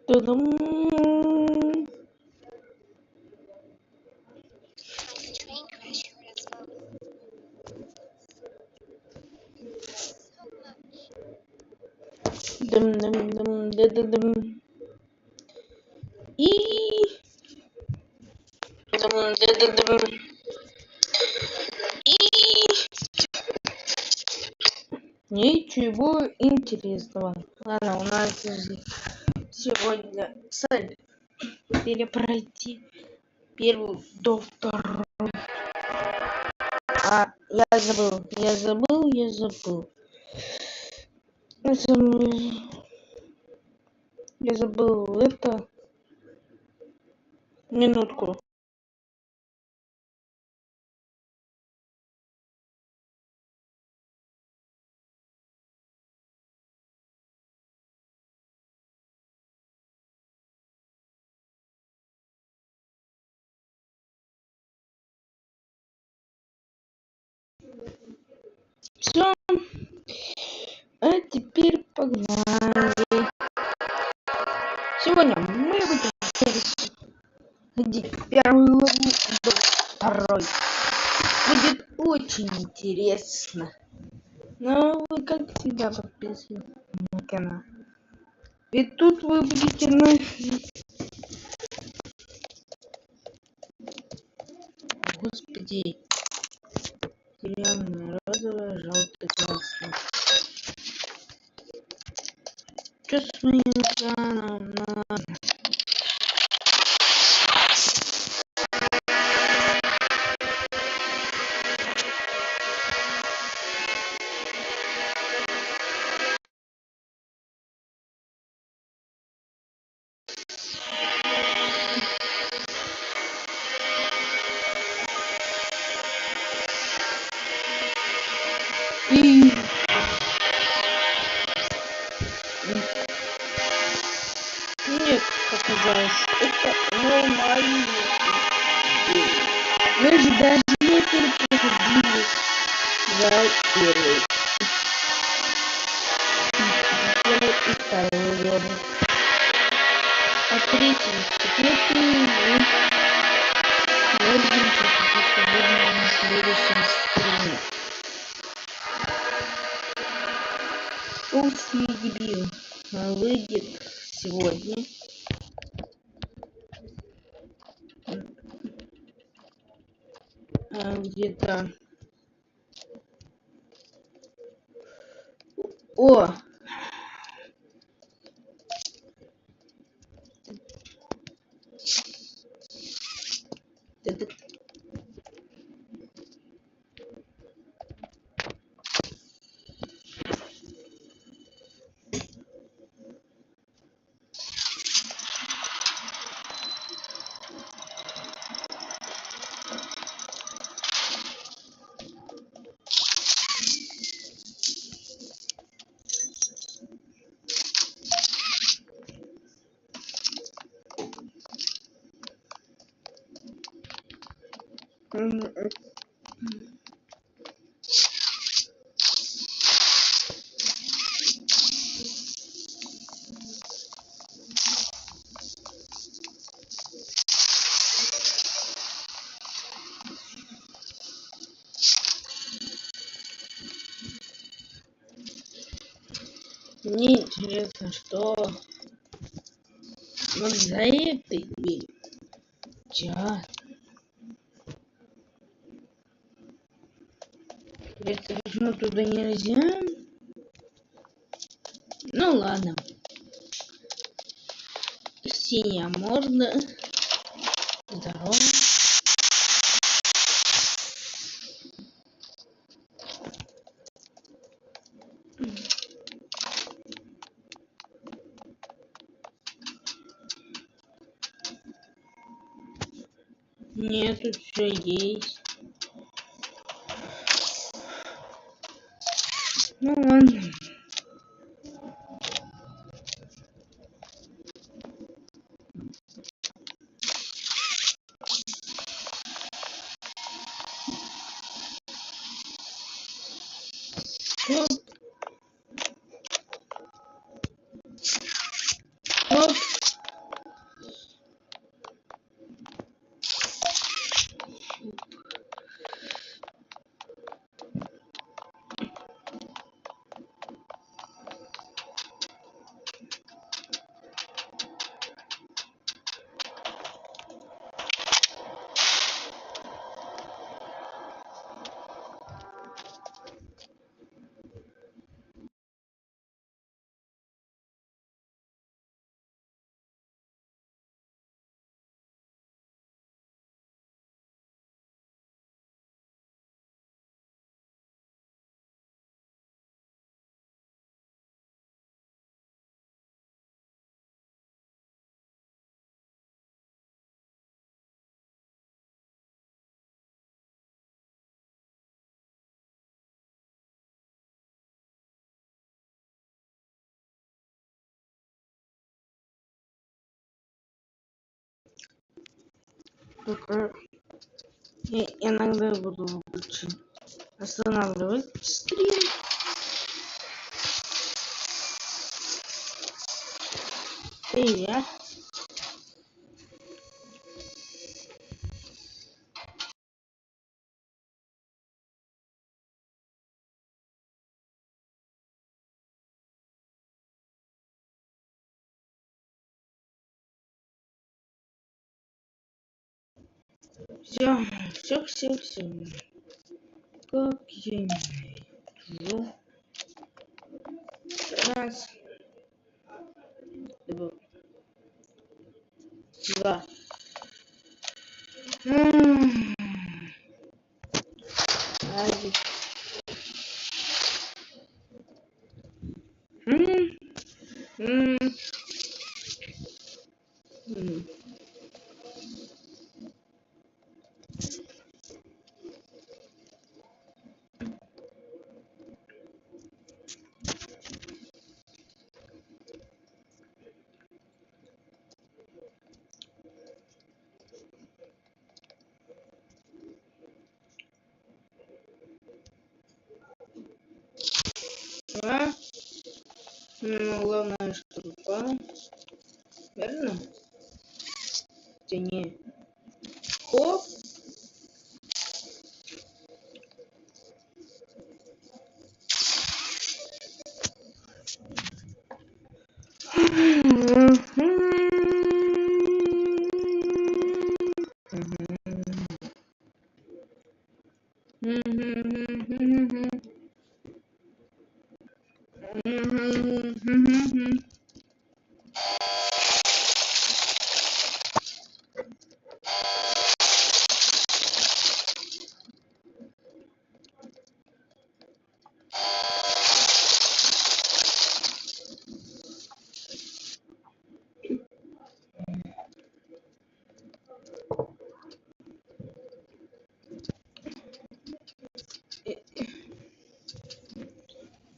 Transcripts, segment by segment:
Тудум. Дум-дум-дум-да-да-дум. И дум-да-да-дум. И ничего интересного. Ладно, у нас сегодня цель перепройти первую до второй. Я забыл. Я забыл это. Минутку. Все. А теперь погнали. Сегодня мы будем ходить первую главу до второй. Будет очень интересно. Но вы, как всегда, подписывайтесь на канал. Ведь тут вы будете находить... Господи. Зеленая, розовая, желтая, красная. Что с моим экраном надо? И... Мне показалось, это нормально. Мы же даже не переходили за первый. И второй главу. А третий, четвертый мы будем проходить сегодня на следующем стриме. Толстый дебил выйдет сегодня. Где-то... О! Это... Мне интересно, что вот за этой дверью. Чё? Это почему туда нельзя? Ну ладно. Синяя можно. Здорово. Нет, тут все есть. Ну ладно. Вот. Только я иногда буду останавливать стрим. И я. Все. Как я не вижу. Раз. Два. Один. Два. Ну, главное, что два. Верно? Тяни. Хоп.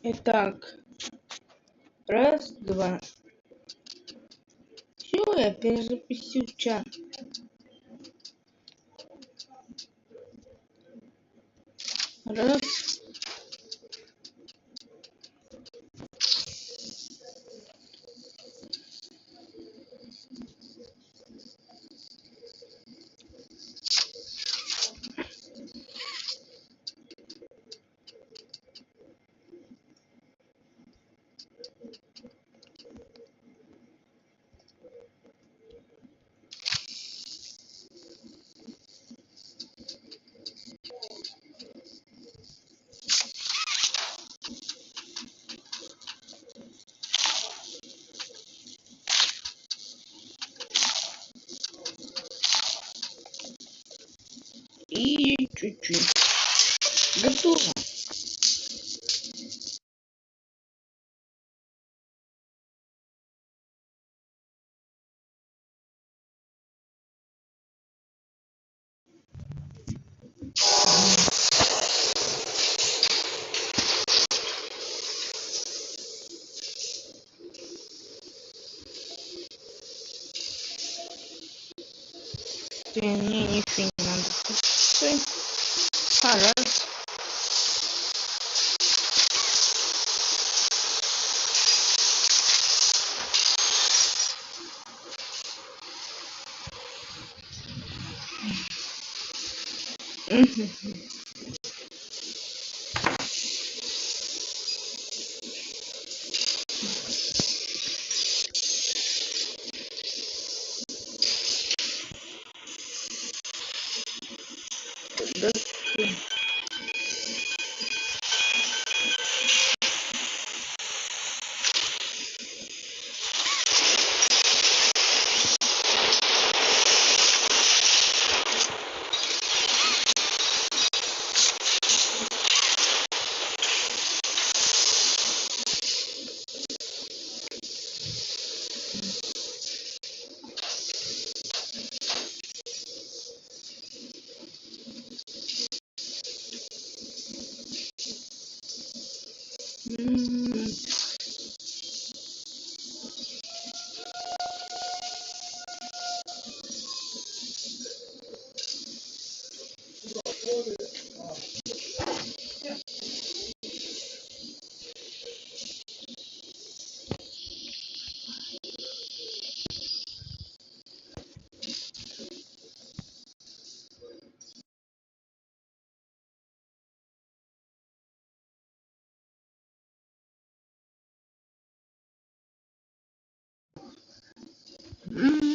Итак, раз, два. Все, я перезапустил чат. Раз. И чуть-чуть. Готово. Мне ничего не надо. Раз. Run.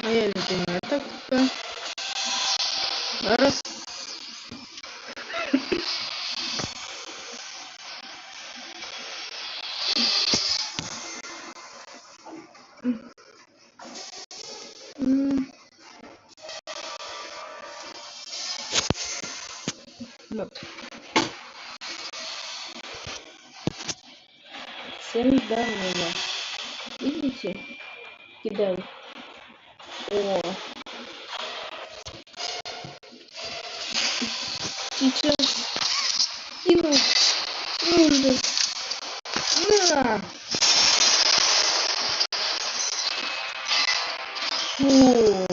Моя любимая тактика. Раз. Вот. Всем данные. Видите? Кидай. О. Сейчас. Ему нужно. На. Фу.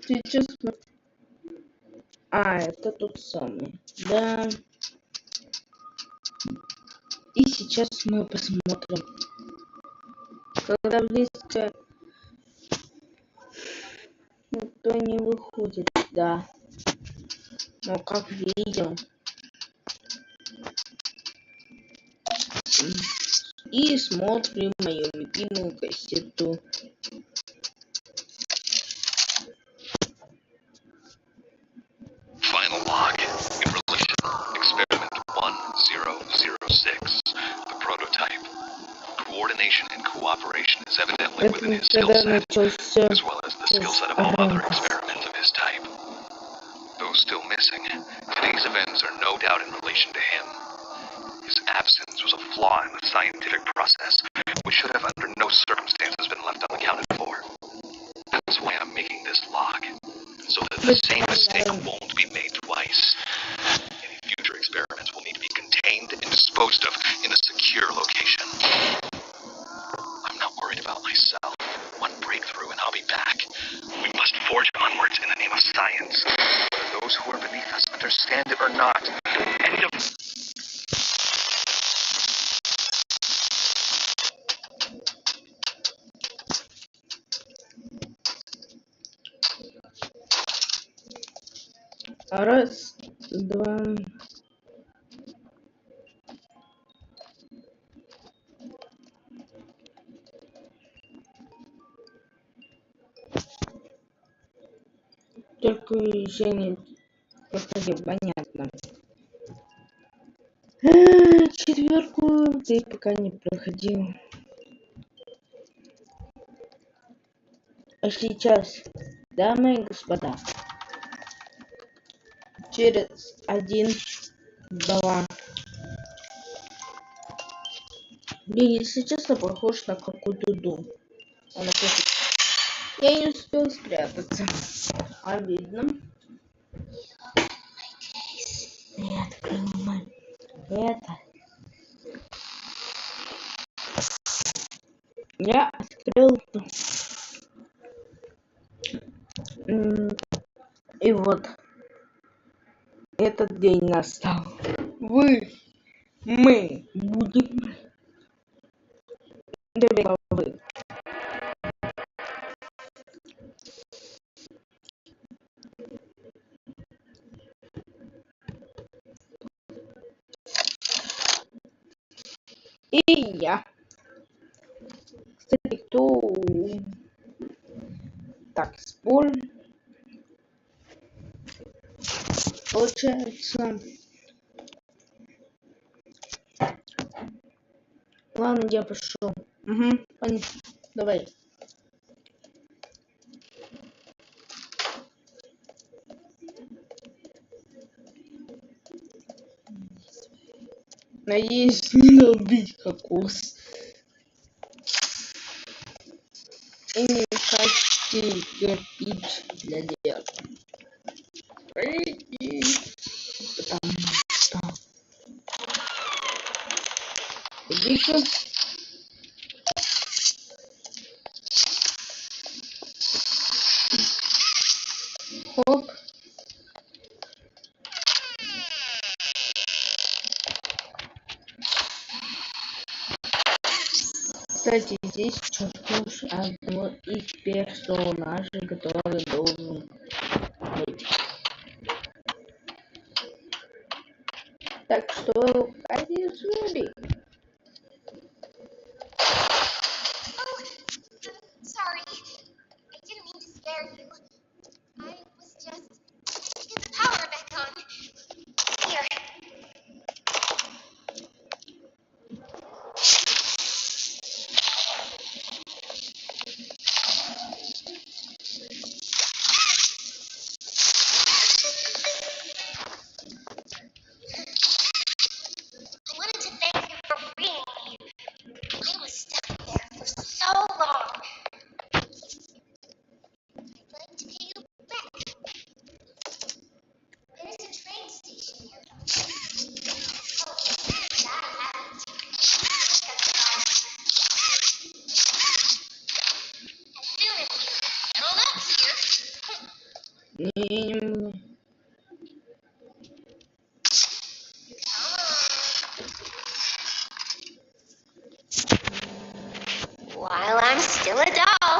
Сейчас мы... это тот самый. Да. И сейчас мы посмотрим. Когда близко никто не выходит, да. Но как видим. И смотрим мою любимую кассету. Final log in relation. Experiment 1006. The prototype. Coordination and cooperation is evidently within his skill set, as well as the skill set of all other experiments of his type. Though still missing, today's events are no doubt in relation to him. His absence was a flaw in the scientific process, which should have under no circumstances been left unaccounted for. That's why I'm making this log, so that the same mistake won't be made twice. Any future experiments will need to be contained and disposed of in a secure location. I'm not worried about myself. One breakthrough and I'll be back. We must forge onwards in the name of science, whether those who are beneath us understand it or not. End of... Раз, два. Только еще не проходил, понятно. Четверку ты пока не проходил. А сейчас, дамы и господа, через 1, 2. Блин, если честно, похож на какую-то дум. Я не успел спрятаться. Обидно. Я открыл это. Я открыл. И вот этот день настал. Мы будем вы Я. Кстати, кто... Так, спор. Получается... Ладно, я пошел. Угу, понятно. Давай. Надеюсь, не убить кокос. И не качать кирпич для дела. Потому что... Иди-ка. Хоп. Кстати, здесь чертеж одного из персонажей, который должен быть. Так что, смотри. Sorry, I didn't mean to scare you. I was just get the power back on. Here. I wanted to thank you for freeing me. I was stuck there for so long. I'd like to pay you back. There's a train station nearby. Oh, that I haven't. That's fine. As soon as you settle up here. While I'm still a doll.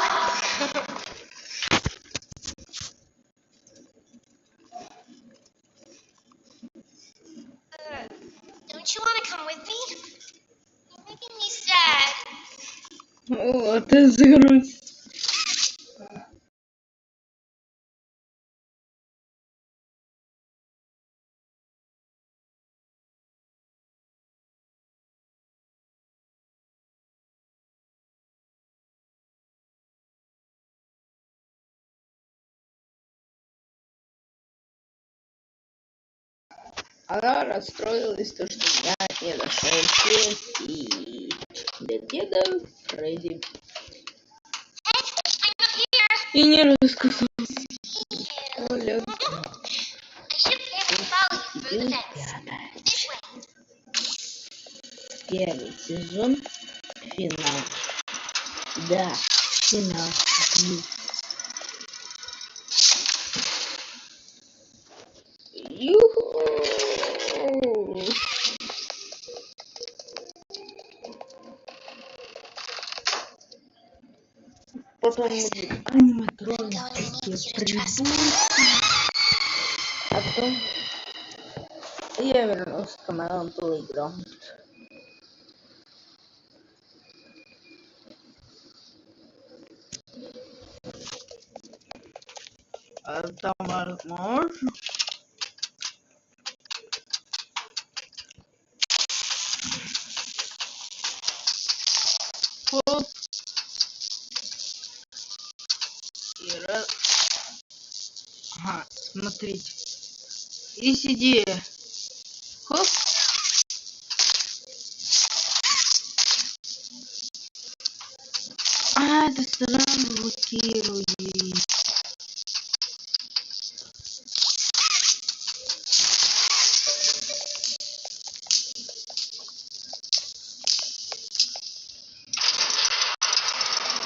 Don't you want to come with me? You're making me sad. Вот это грусть. Она расстроилась, то, что я не нашел сети для деда Фредди. И не рассказал. Оля. Первый сезон. Финал. Да, финал. Юху! Потом будет аниматроники придут. А потом я вернулся к моему плейграунду. Это возможно. Хоп. И раз. Ага, смотрите. Есть идея. Хоп. А, это сразу блокирует.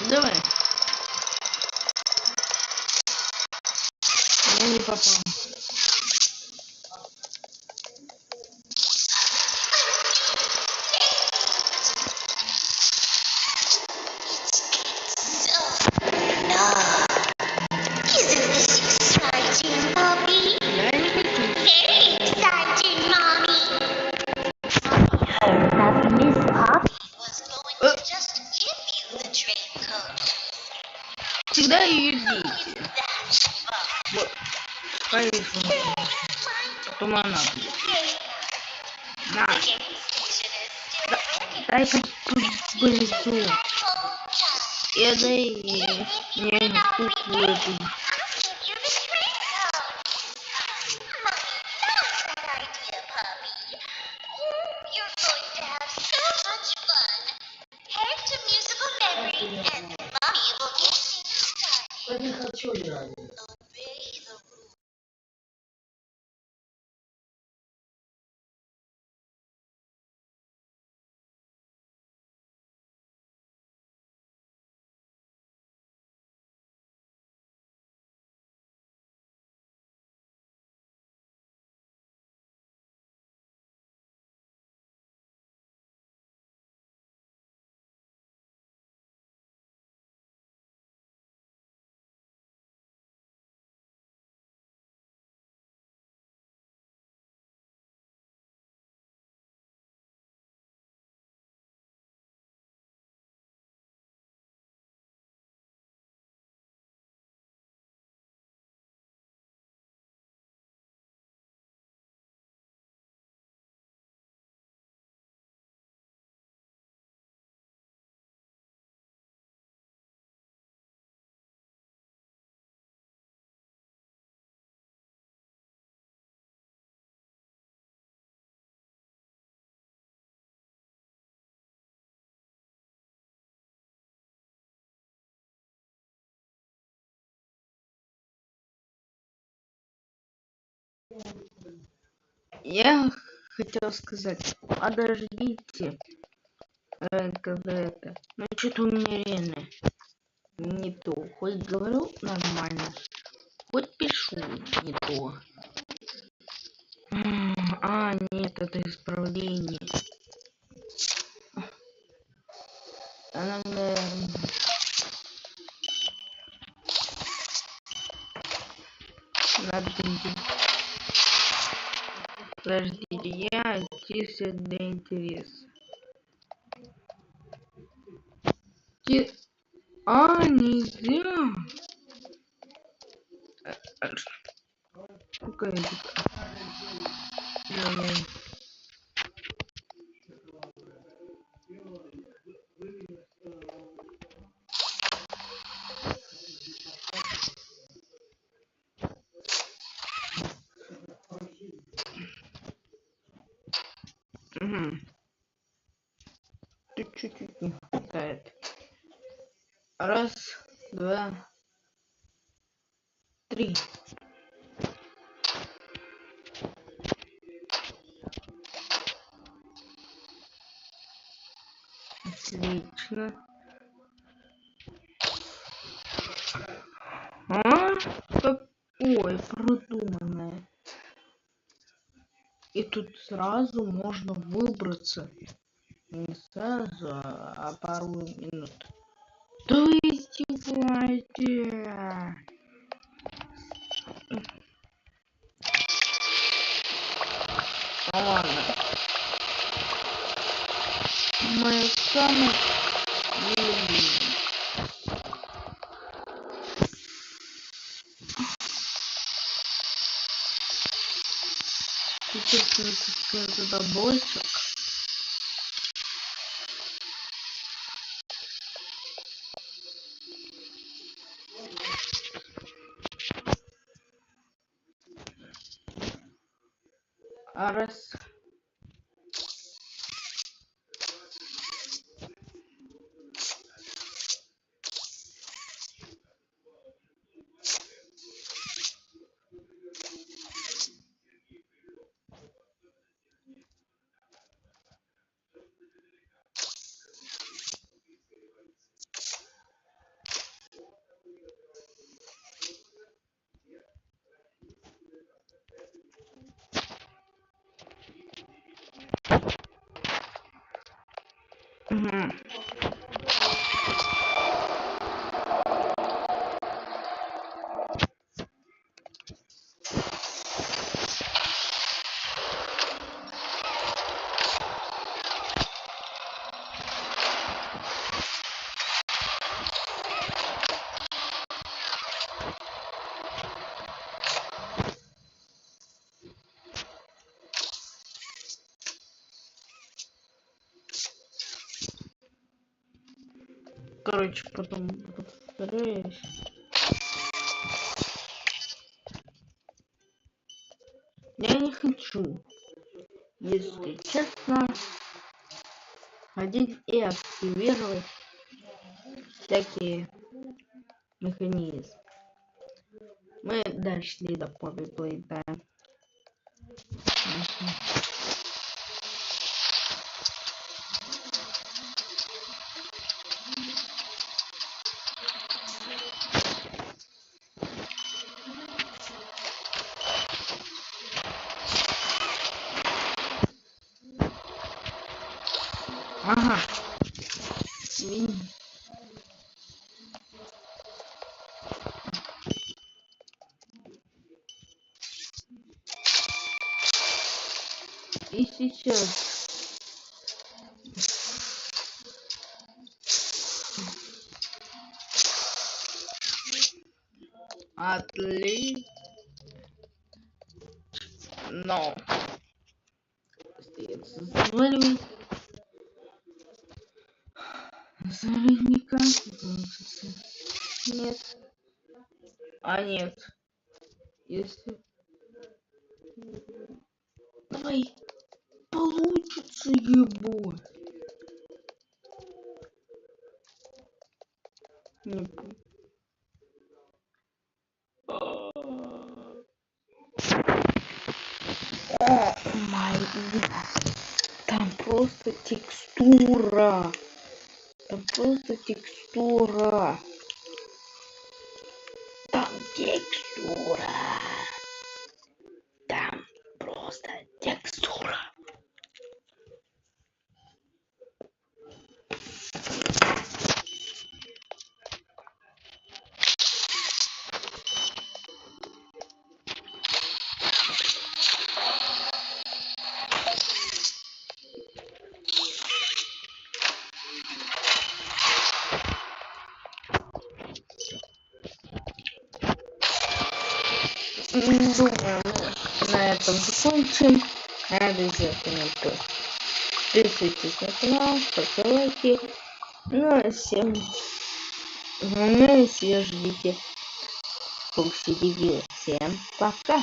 Давай. Я не попал. Всегда ее дети. Вот, конечно. Потом она будет. На. Дай пыльцу. Я дай мне куклу эту. Не хочу я. Я хотел сказать, подождите, когда это. Ну что-то у меня реально не то. Хоть говорю нормально, хоть пишу не то. А, нет, это исправление. Надо... Подождите, я чисто для интереса. А, нельзя. Какая Угу. Тут чуть-чуть не хватает. Раз, два, три. Отлично. А? Какое продуманное. И тут сразу можно выбраться. Не сразу, а пару минут. Да вы издеваетесь. Ладно. Моя самая любимая. Теперь туда больше. А раз. Угу. короче, потом повторюсь. Я не хочу, если честно, ходить и активировать всякие механизмы. Мы дошли до повиплейта. Ага. И сейчас отлично. Но заваливай. Заваливай никак. Нет. А нет. Если... Давай. Получится ебать. Не помню. О май гад. Там просто текстура. Там просто текстура. Там текстура. Там просто текстура. Думаю, мы на этом закончим. Обязательно подписывайтесь на канал, ставьте лайки. Ну а всем ждите Фокси Дебил. Всем пока.